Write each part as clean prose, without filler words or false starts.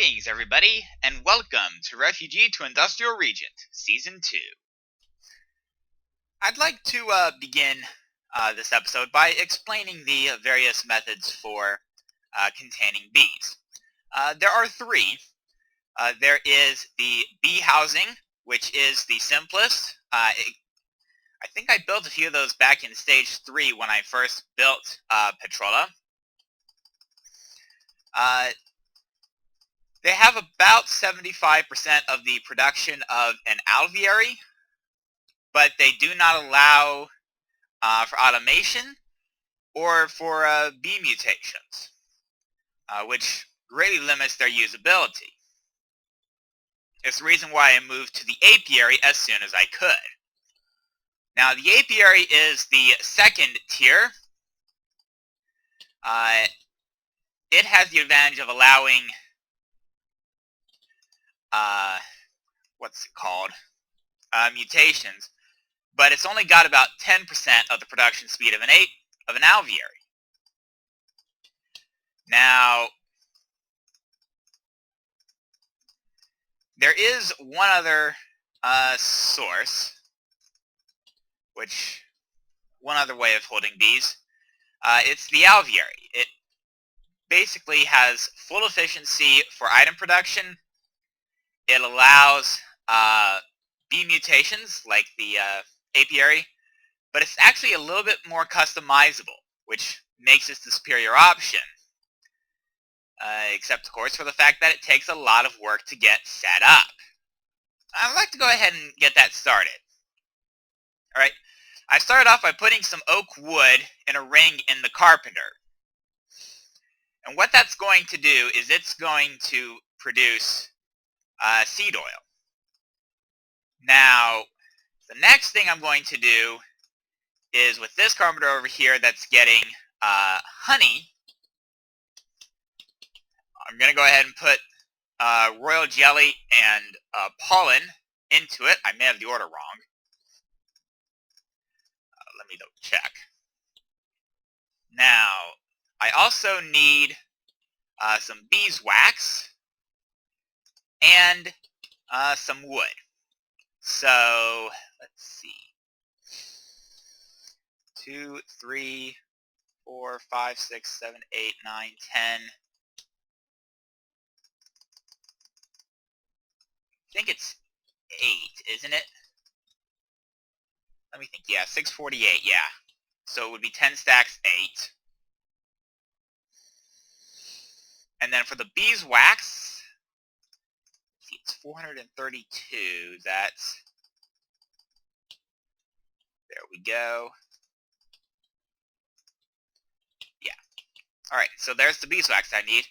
Greetings, everybody, and welcome to Refugee to Industrial Regent, Season 2. I'd like to begin this episode by explaining the various methods for containing bees. There are three. There is the bee housing, which is the simplest. I think I built a few of those back in Stage 3 when I first built Petrola. They have about 75% of the production of an alveary, but they do not allow for automation or for bee mutations, which greatly limits their usability. It's the reason why I moved to the apiary as soon as I could. Now, the apiary is the second tier. It has the advantage of allowing mutations, but it's only got about 10% of the production speed of an alveary. Now, there is one other source, one other way of holding bees. It's the alveary. It basically has full efficiency for item production. It allows bee mutations like the apiary, but it's actually a little bit more customizable, which makes it the superior option. Except, of course, for the fact that it takes a lot of work to get set up. I'd like to go ahead and get that started. Alright, I started off by putting some oak wood in a ring in the carpenter. And what that's going to do is it's going to produce seed oil. Now, the next thing I'm going to do is with this carpenter over here that's getting honey, I'm going to go ahead and put royal jelly and pollen into it. I may have the order wrong. Let me double check. Now, I also need some beeswax and some wood. So, let's see. 2, 3, 4, 5, 6, 7, 8, 9, 10. I think it's 8, isn't it? Let me think. Yeah, 648, yeah. So it would be 10 stacks, 8. And then for the beeswax, see, it's 432. That's... There we go. Yeah. Alright, so there's the beeswax I need.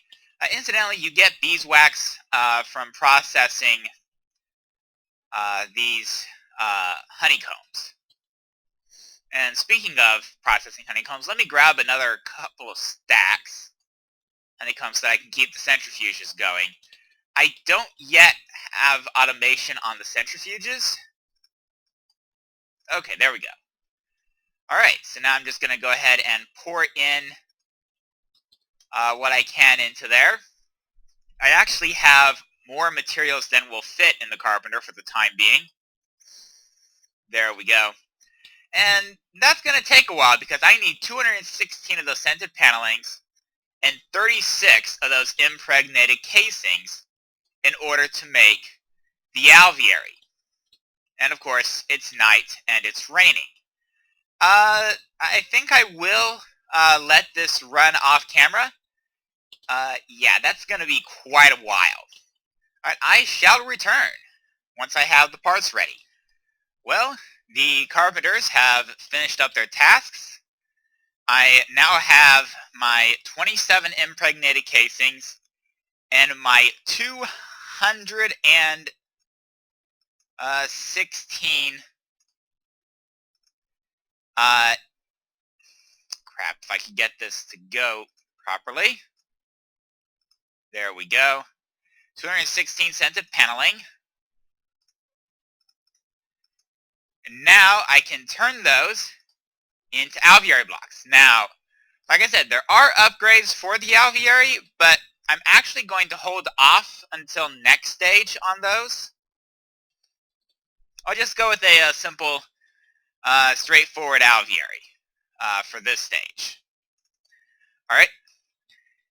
Incidentally, you get beeswax from processing these honeycombs. And speaking of processing honeycombs, let me grab another couple of stacks honeycombs so that I can keep the centrifuges going. I don't yet have automation on the centrifuges. Okay, there we go. Alright, so now I'm just going to go ahead and pour in what I can into there. I actually have more materials than will fit in the carpenter for the time being. There we go. And that's going to take a while because I need 216 of those scented panelings and 36 of those impregnated casings in order to make the alveary. And of course, it's night and it's raining. I think I will let this run off camera. Yeah, that's going to be quite a while. Alright, I shall return once I have the parts ready. Well, the carpenters have finished up their tasks. I now have my 27 impregnated casings and my 216 crap, if I could get this to go properly. There we go. 216 scented paneling. And now I can turn those into alveary blocks. Now, like I said, there are upgrades for the alveary, but I'm actually going to hold off until next stage on those. I'll just go with a simple, straightforward alveary for this stage. Alright,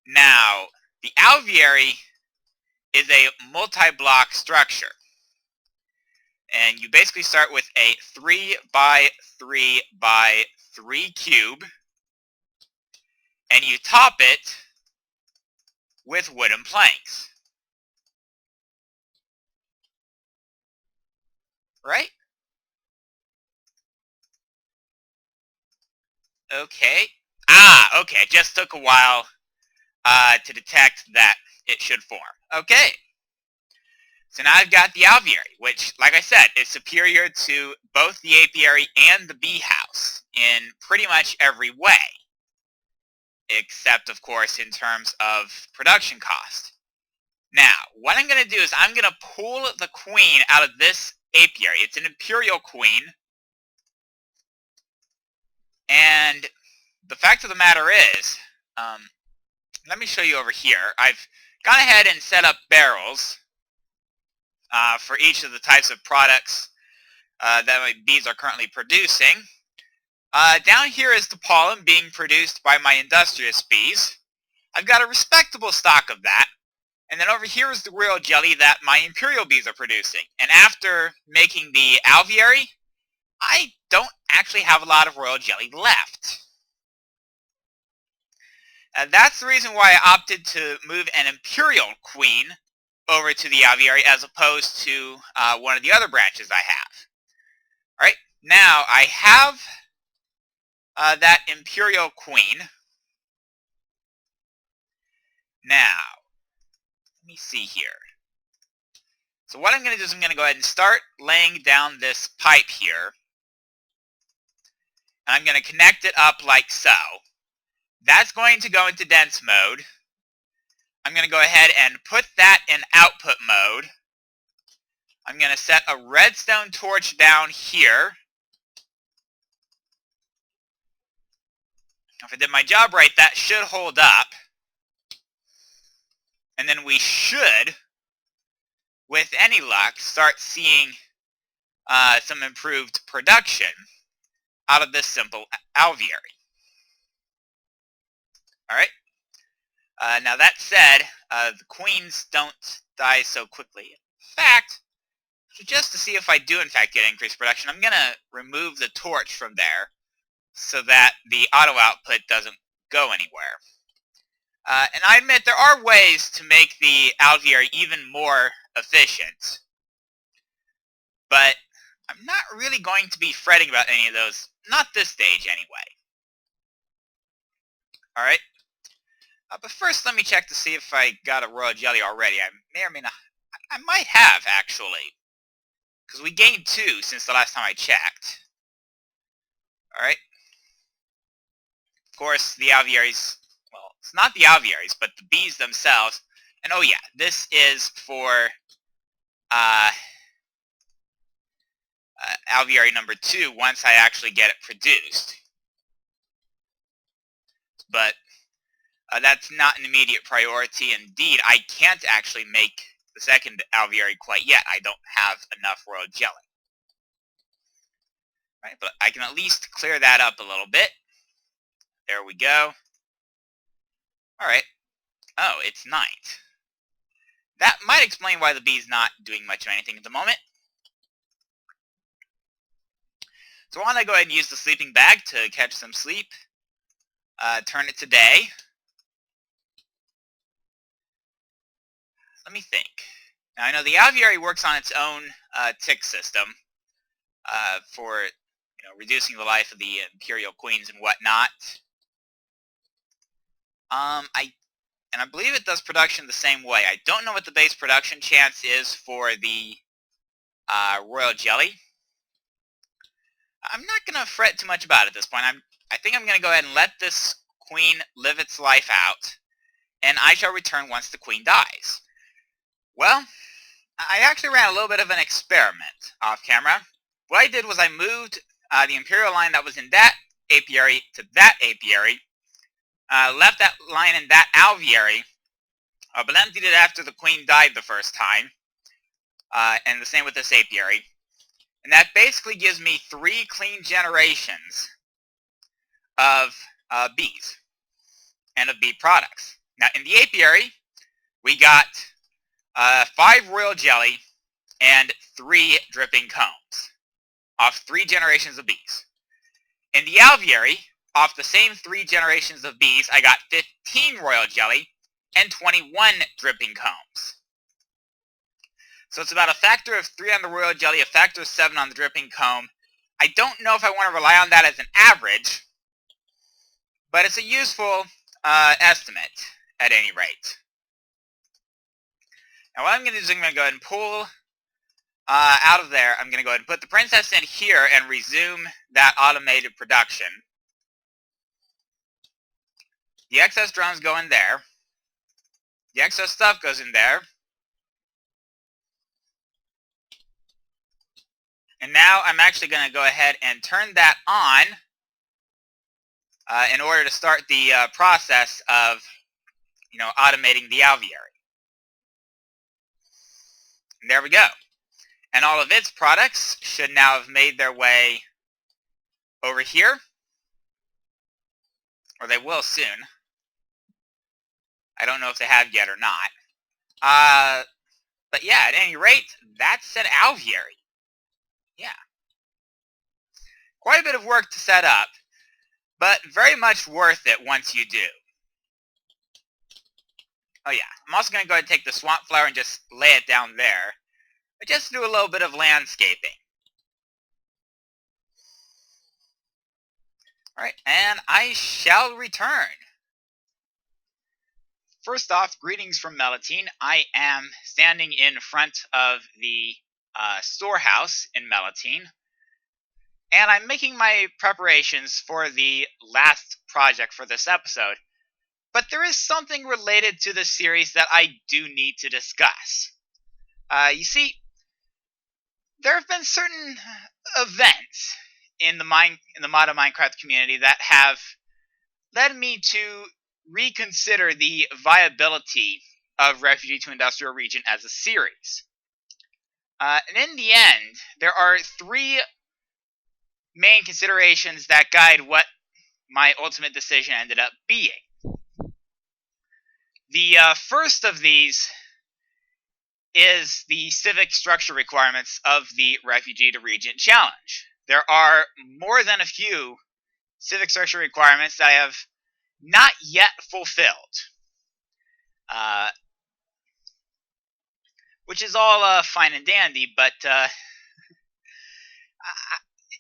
now the alveary is a multi-block structure. And you basically start with a 3 by 3 by 3 cube, and you top it with wooden planks. Right? Okay. Okay. It just took a while to detect that it should form. Okay. So now I've got the alveary, which, like I said, is superior to both the apiary and the bee house in pretty much every way. Except, of course, in terms of production cost. Now, what I'm going to do is I'm going to pull the queen out of this apiary. It's an imperial queen. And the fact of the matter is, let me show you over here. I've gone ahead and set up barrels for each of the types of products that my bees are currently producing. Down here is the pollen being produced by my industrious bees. I've got a respectable stock of that. And then over here is the royal jelly that my imperial bees are producing. And after making the alveary, I don't actually have a lot of royal jelly left. That's the reason why I opted to move an imperial queen over to the alveary as opposed to one of the other branches I have. Alright, now I have that imperial queen. Now, let me see here. So what I'm going to do is I'm going to go ahead and start laying down this pipe here. And I'm going to connect it up like so. That's going to go into dense mode. I'm going to go ahead and put that in output mode. I'm going to set a redstone torch down here. If I did my job right, that should hold up. And then we should, with any luck, start seeing some improved production out of this simple alveary. Alright? Now that said, the queens don't die so quickly. In fact, just to see if I do in fact get increased production, I'm going to remove the torch from there so that the auto output doesn't go anywhere. And I admit there are ways to make the alveary even more efficient, but I'm not really going to be fretting about any of those, not this stage anyway. Alright, but first let me check to see if I got a royal jelly already. I may or may not, I might have actually, because we gained 2 since the last time I checked. Alright, of course the alvearies, well, it's not the alvearies, but the bees themselves. And oh yeah, this is for alveary number 2 once I actually get it produced. But that's not an immediate priority. Indeed, I can't actually make the second alveary quite yet. I don't have enough royal jelly. Right, but I can at least clear that up a little bit. There we go. Alright. Oh, it's night. That might explain why the bee's not doing much of anything at the moment. So I want to go ahead and use the sleeping bag to catch some sleep. Turn it to day. Let me think. Now I know the alveary works on its own tick system for reducing the life of the imperial queens and whatnot. I believe it does production the same way. I don't know what the base production chance is for the royal jelly. I'm not going to fret too much about it at this point. I think I'm going to go ahead and let this queen live its life out, and I shall return once the queen dies. Well, I actually ran a little bit of an experiment off camera. What I did was I moved the imperial line that was in that apiary to that apiary, left that line in that alveary, but emptied it after the queen died the first time. And the same with this apiary. And that basically gives me 3 clean generations of bees and of bee products. Now, in the apiary, we got 5 royal jelly and 3 dripping combs off 3 generations of bees. In the alveary, off the same 3 generations of bees, I got 15 royal jelly and 21 dripping combs. So it's about a factor of 3 on the royal jelly, a factor of 7 on the dripping comb. I don't know if I want to rely on that as an average, but it's a useful estimate at any rate. Now what I'm going to do is I'm going to go ahead and pull out of there. I'm going to go ahead and put the princess in here and resume that automated production. The excess drones go in there. The excess stuff goes in there. And now I'm actually going to go ahead and turn that on in order to start the process of, automating the alveary. And there we go. And all of its products should now have made their way over here, or they will soon. I don't know if they have yet or not. But yeah, at any rate, that's an alveary. Yeah. Quite a bit of work to set up, but very much worth it once you do. Oh yeah, I'm also going to go ahead and take the swamp flower and just lay it down there. But just do a little bit of landscaping. Alright, and I shall return. First off, greetings from Melitine. I am standing in front of the storehouse in Melitine, and I'm making my preparations for the last project for this episode. But there is something related to this series that I do need to discuss. You see, there have been certain events in the modded Minecraft community that have led me to reconsider the viability of Refugee to Industrial Regent as a series. And in the end, there are 3 main considerations that guide what my ultimate decision ended up being. The first of these is the civic structure requirements of the Refugee to Regent challenge. There are more than a few civic structure requirements that I have not yet fulfilled. Which is all fine and dandy, but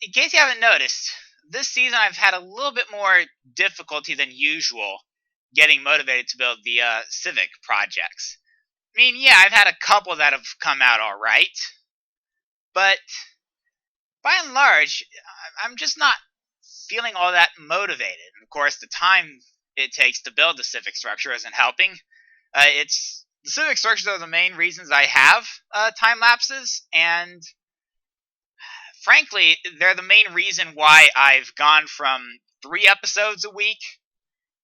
in case you haven't noticed, this season I've had a little bit more difficulty than usual getting motivated to build the civic projects. I mean, yeah, I've had a couple that have come out alright, but by and large, I'm just not feeling all that motivated. And of course, the time it takes to build the civic structure isn't helping. The civic structures are the main reasons I have time lapses, and frankly, they're the main reason why I've gone from 3 episodes a week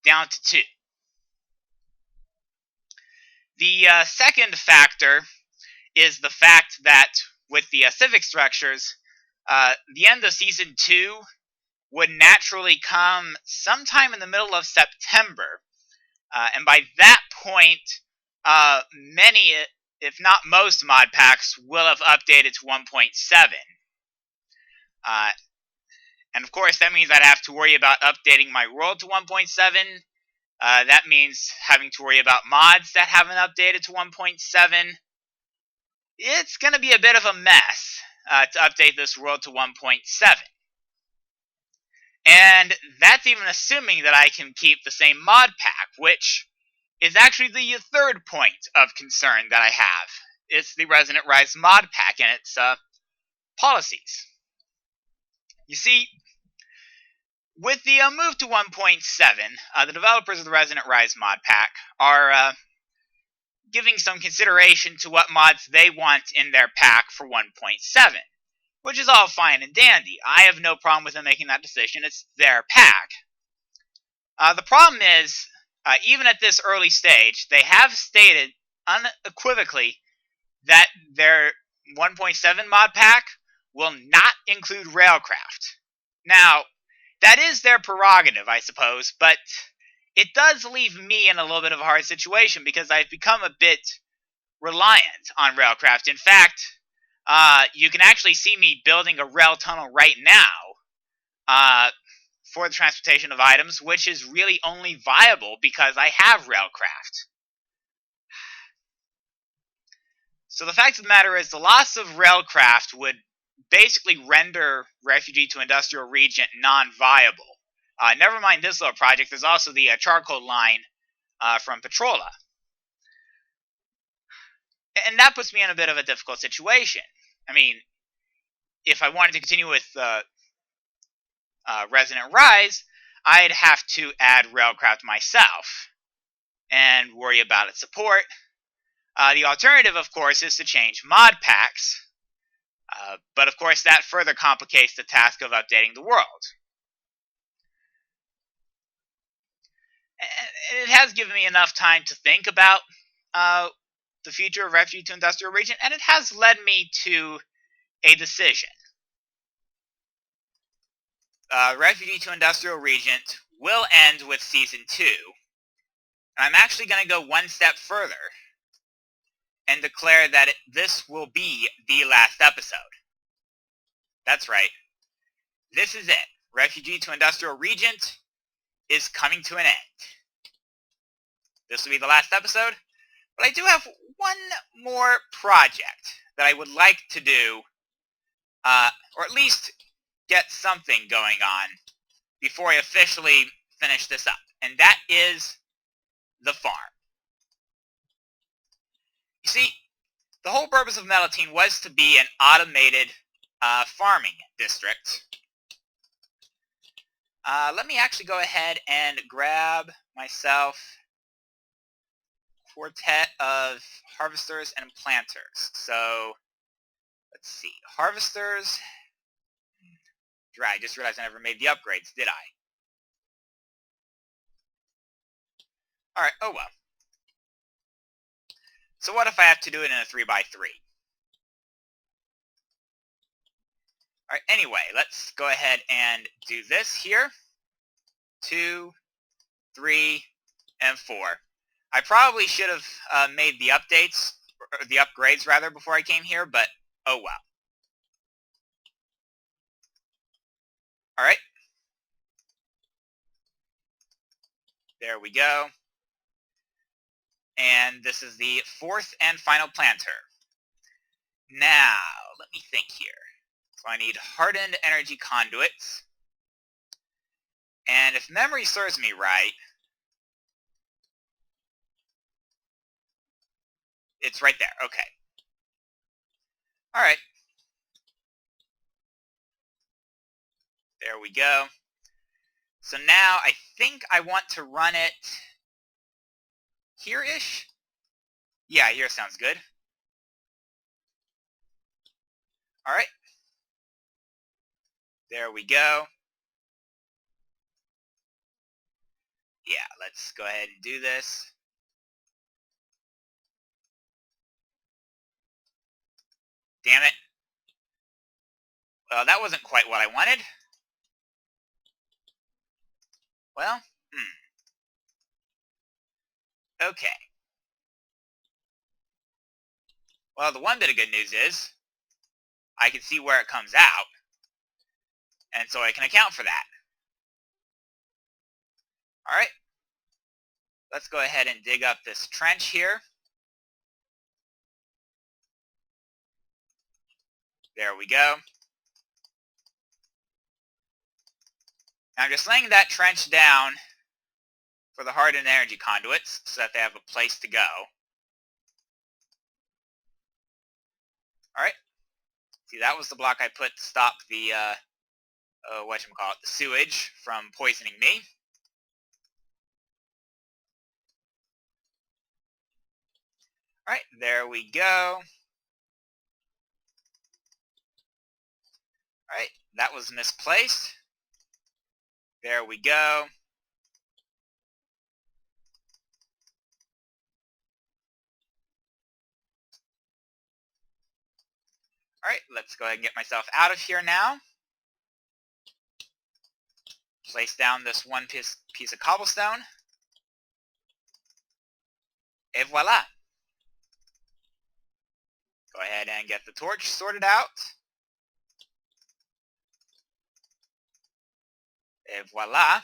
down to 2. The second factor is the fact that with the civic structures, the end of Season 2 would naturally come sometime in the middle of September. And by that point, many, if not most, mod packs will have updated to 1.7. And of course, that means I'd have to worry about updating my world to 1.7. That means having to worry about mods that haven't updated to 1.7. It's going to be a bit of a mess to update this world to 1.7. And that's even assuming that I can keep the same mod pack, which is actually the third point of concern that I have. It's the Resonant Rise mod pack and its policies. You see, with the move to 1.7, the developers of the Resonant Rise mod pack are giving some consideration to what mods they want in their pack for 1.7, which is all fine and dandy. I have no problem with them making that decision. It's their pack. The problem is, even at this early stage, they have stated unequivocally that their 1.7 mod pack will not include Railcraft. Now, that is their prerogative, I suppose, but it does leave me in a little bit of a hard situation because I've become a bit reliant on Railcraft. In fact, you can actually see me building a rail tunnel right now for the transportation of items, which is really only viable because I have Railcraft. So the fact of the matter is the loss of Railcraft would basically render Refugee to Industrial Regent non-viable. Never mind this little project, there's also the charcoal line from Petrola. And that puts me in a bit of a difficult situation. I mean, if I wanted to continue with Resonant Rise, I'd have to add Railcraft myself and worry about its support. The alternative, of course, is to change mod packs, but of course that further complicates the task of updating the world. And it has given me enough time to think about the future of Refugee to Industrial Regent, and it has led me to a decision. Refugee to Industrial Regent will end with Season 2, and I'm actually going to go one step further and declare that this will be the last episode. That's right. This is it. Refugee to Industrial Regent is coming to an end. This will be the last episode, but I do have one more project that I would like to do, or at least get something going on before I officially finish this up, and that is the farm. You see, the whole purpose of Metaltine was to be an automated farming district. Let me actually go ahead and grab myself a quartet of harvesters and planters. So, let's see. Harvesters. I just realized I never made the upgrades, did I? Alright, oh well. So what if I have to do it in a 3x3? Alright, anyway, let's go ahead and do this here. 2, 3, and 4. I probably should have made the updates, or the upgrades rather, before I came here, but oh well. Alright. There we go. And this is the 4th and final planter. Now, let me think here. So I need hardened energy conduits. And if memory serves me right, it's right there. Okay. Alright. There we go. So now I think I want to run it here-ish? Yeah, here sounds good. Alright. There we go. Yeah, let's go ahead and do this. Damn it. Well, that wasn't quite what I wanted. Well, okay. Well, the one bit of good news is I can see where it comes out, and so I can account for that. Alright. Let's go ahead and dig up this trench here. There we go. Now I'm just laying that trench down for the hardened energy conduits so that they have a place to go. Alright. See, that was the block I put to stop the, the sewage from poisoning me. Alright, there we go. Alright, that was misplaced. There we go. Alright, let's go ahead and get myself out of here now. Place down this one piece of cobblestone. Et voila! Go ahead and get the torch sorted out. Et voila!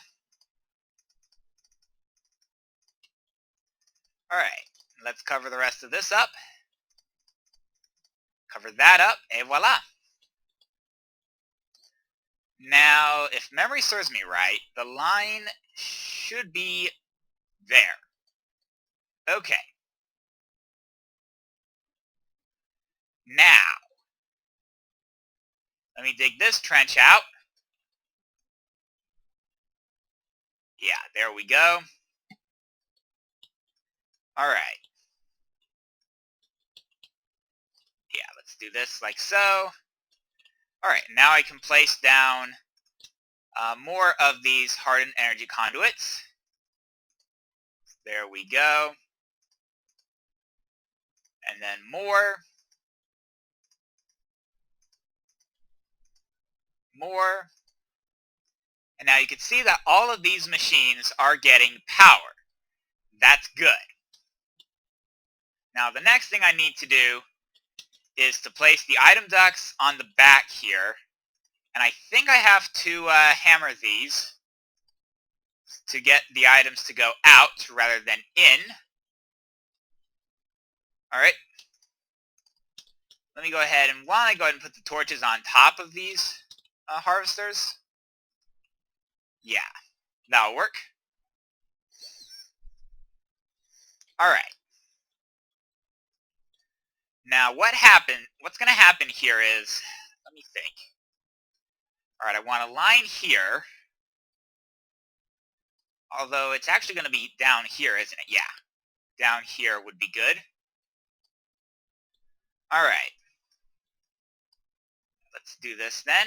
Alright, let's cover the rest of this up. Cover that up, et voila! Now, if memory serves me right, the line should be there. Okay. Now, let me dig this trench out. Yeah, there we go. Alright. Yeah, let's do this like so. Alright, now I can place down more of these hardened energy conduits. There we go. And then more. More. And now you can see that all of these machines are getting power. That's good. Now the next thing I need to do is to place the item ducts on the back here. And I think I have to hammer these to get the items to go out rather than in. Alright. Let me go ahead and put the torches on top of these harvesters. Yeah, that'll work. Alright. Now what's going to happen here is, let me think. Alright, I want a line here. Although it's actually going to be down here, isn't it? Yeah, down here would be good. Alright. Let's do this then.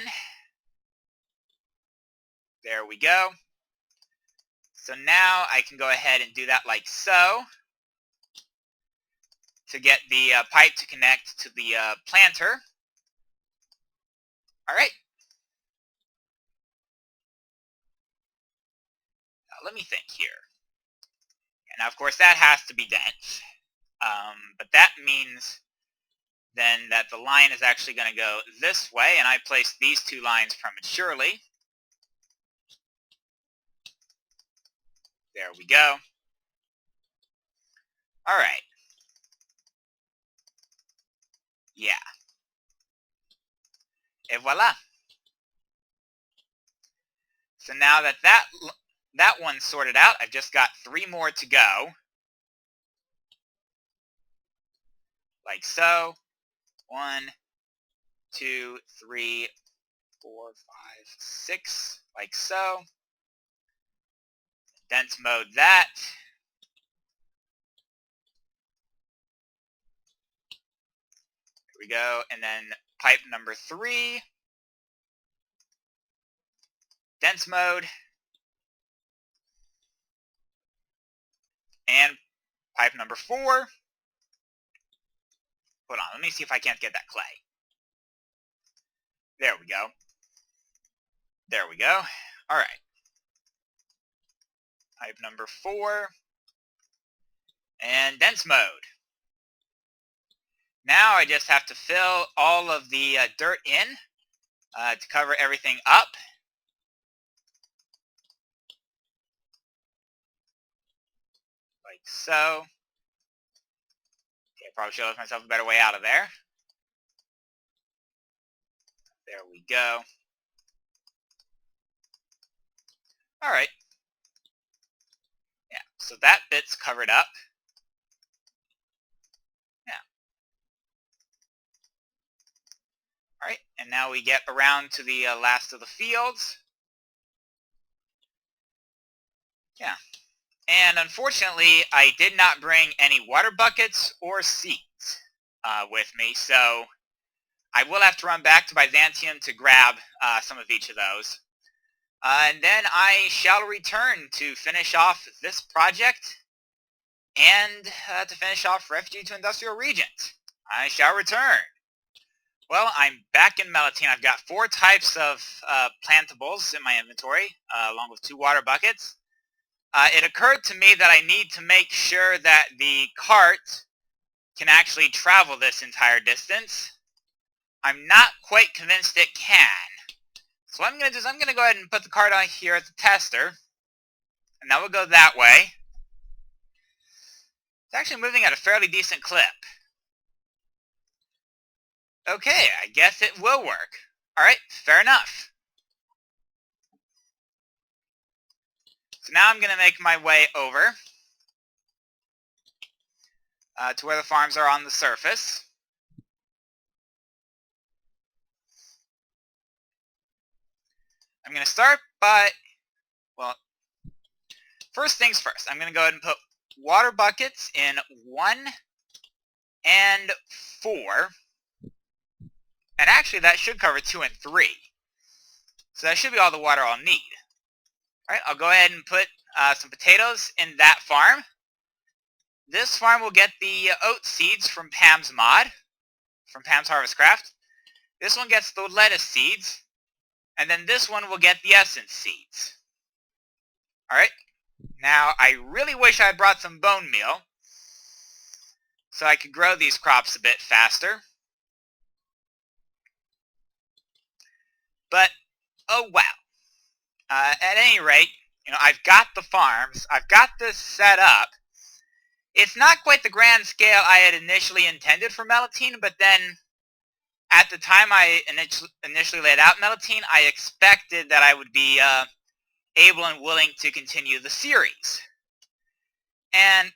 There we go. So now I can go ahead and do that like so to get the pipe to connect to the planter. Alright. Let me think here. And now, of course, that has to be dense. But that means then that the line is actually going to go this way, and I place these two lines prematurely. There we go. Alright. Yeah. Et voila. So now that one's sorted out, I've just got 3 more to go. Like so. 1, 2, 3, 4, 5, 6. Like so. Dense mode that. Here we go. And then pipe number 3. Dense mode. And pipe number 4. Hold on, let me see if I can't get that clay. There we go. There we go. Alright. Pipe number 4. And dense mode. Now I just have to fill all of the dirt in to cover everything up. Like so. Okay, I probably should have left myself a better way out of there. There we go. Alright. Yeah, so that bit's covered up. Yeah. Alright, and now we get around to the last of the fields. Yeah. And unfortunately, I did not bring any water buckets or seeds with me, so I will have to run back to Byzantium to grab some of each of those. And then I shall return to finish off this project and to finish off Refugee to Industrial Regent. I shall return. Well, I'm back in Melatonin. I've got 4 types of plantables in my inventory, along with 2 water buckets. It occurred to me that I need to make sure that the cart can actually travel this entire distance. I'm not quite convinced it can. So what I'm going to do is I'm going to go ahead and put the cart on here as a tester. And that will go that way. It's actually moving at a fairly decent clip. Okay, I guess it will work. Alright, fair enough. So now I'm going to make my way over to where the farms are on the surface. I'm going to start by, well, first things first. I'm going to go ahead and put water buckets in 1 and 4. And actually that should cover 2 and 3. So that should be all the water I'll need. Alright, I'll go ahead and put some potatoes in that farm. This farm will get the oat seeds from Pam's mod, from Pam's Harvestcraft. This one gets the lettuce seeds. And then this one will get the essence seeds. Alright, now I really wish I had brought some bone meal so I could grow these crops a bit faster. But, oh well. At any rate, I've got the farms. I've got this set up. It's not quite the grand scale I had initially intended for Melatonin, but then at the time I initially laid out Melatonin, I expected that I would be able and willing to continue the series. And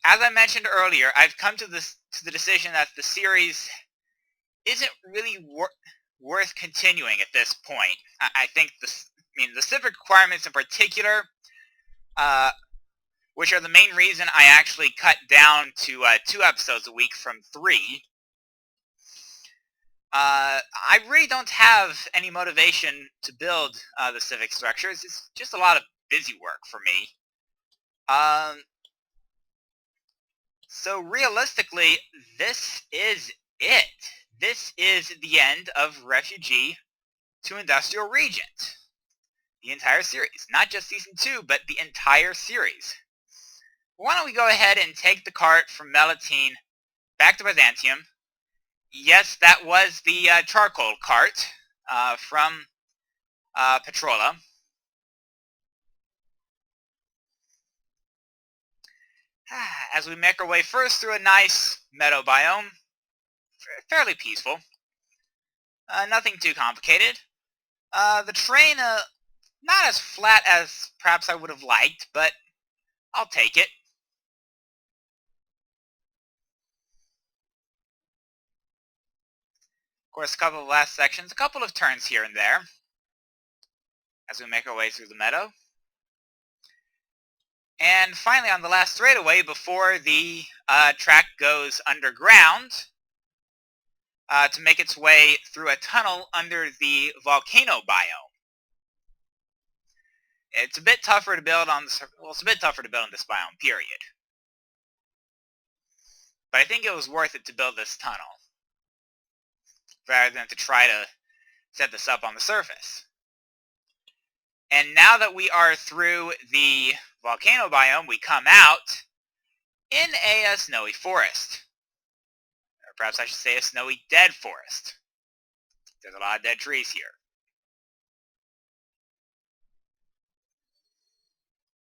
as I mentioned earlier, I've come to the decision that the series isn't really worth continuing at this point. I think the civic requirements in particular, which are the main reason I actually cut down to 2 episodes a week from 3. I really don't have any motivation to build the civic structures. It's just a lot of busy work for me. So realistically, this is it. This is the end of Refugee to Industrial Regent. The entire series. Not just Season 2, but the entire series. Why don't we go ahead and take the cart from Melatonin back to Byzantium. Yes, that was the charcoal cart from Petrola. As we make our way first through a nice meadow biome. Fairly peaceful. Nothing too complicated. The terrain, not as flat as perhaps I would have liked, but I'll take it. Of course, a couple of last sections, a couple of turns here and there as we make our way through the meadow. And finally, on the last straightaway, before the track goes underground, to make its way through a tunnel under the volcano biome. It's a bit tougher to build on this, well, it's a bit tougher to build in this biome, period. But I think it was worth it to build this tunnel, rather than to try to set this up on the surface. And now that we are through the volcano biome, we come out in a snowy forest. Or perhaps I should say a snowy dead forest. There's a lot of dead trees here.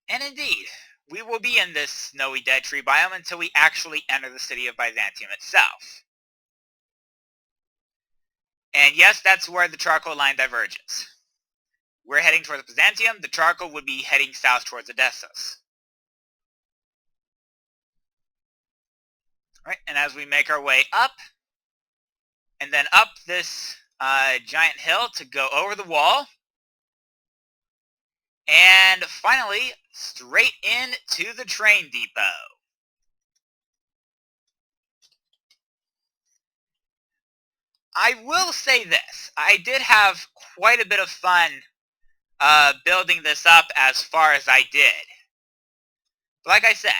And indeed, we will be in this snowy dead tree biome until we actually enter the city of Byzantium itself. And yes, that's where the charcoal line diverges. We're heading towards Byzantium, the charcoal would be heading south towards Odessos. Right, and as we make our way up, and then up this giant hill to go over the wall, and finally, straight into the train depot. I will say this, I did have quite a bit of fun building this up as far as I did. But like I said,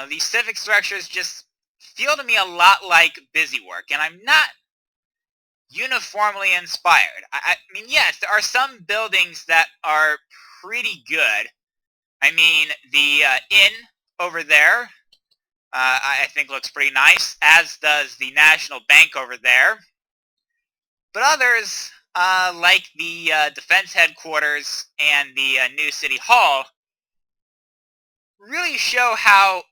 these civic structures just feel to me a lot like busy work, and I'm not uniformly inspired. I mean, yes, there are some buildings that are pretty good. I mean, the inn over there, I think looks pretty nice, as does the National Bank over there. But others, like the Defense Headquarters and the new City Hall, really show how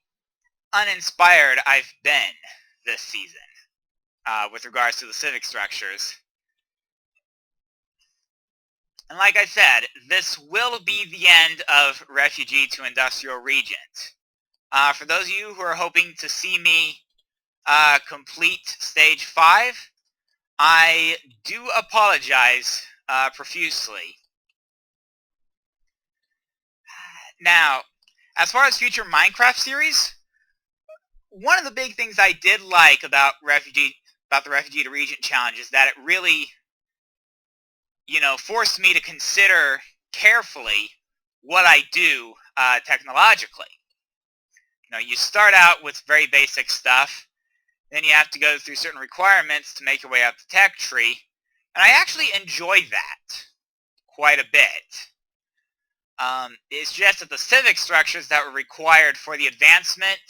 uninspired I've been this season with regards to the civic structures. And like I said, this will be the end of Refugee to Industrial Regent. For those of you who are hoping to see me complete Stage 5, I do apologize profusely. Now, as far as future Minecraft series, one of the big things I did like about the Refugee to Regent challenge is that it really, forced me to consider carefully what I do technologically. You start out with very basic stuff, then you have to go through certain requirements to make your way up the tech tree, and I actually enjoy that quite a bit. It's just that the civic structures that were required for the advancement,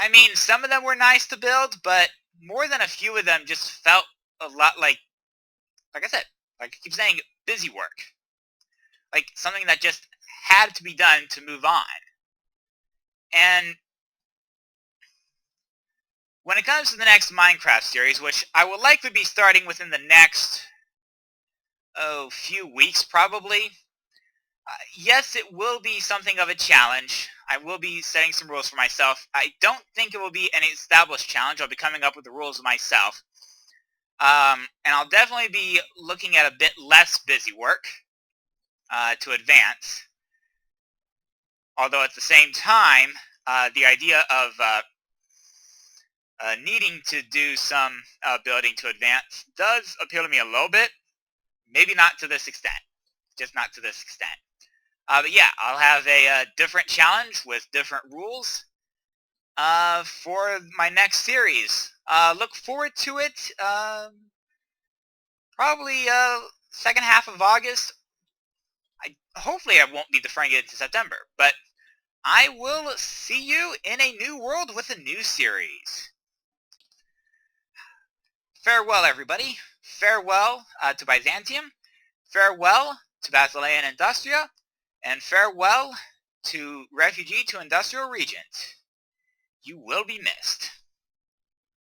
I mean, some of them were nice to build, but more than a few of them just felt a lot like I said, like I keep saying, busy work. Like something that just had to be done to move on. And when it comes to the next Minecraft series, which I will likely be starting within the next, few weeks probably, yes, it will be something of a challenge. I will be setting some rules for myself. I don't think it will be an established challenge. I'll be coming up with the rules myself. And I'll definitely be looking at a bit less busy work to advance. Although at the same time, the idea of needing to do some building to advance does appeal to me a little bit. Maybe not to this extent. Just not to this extent. But yeah, I'll have a different challenge with different rules for my next series. Look forward to it. Probably second half of August. Hopefully I won't be deferring it to September, but I will see you in a new world with a new series. Farewell, everybody. Farewell to Byzantium. Farewell to Basileia and Industria. And farewell to Refugee to Industrial Regent. You will be missed.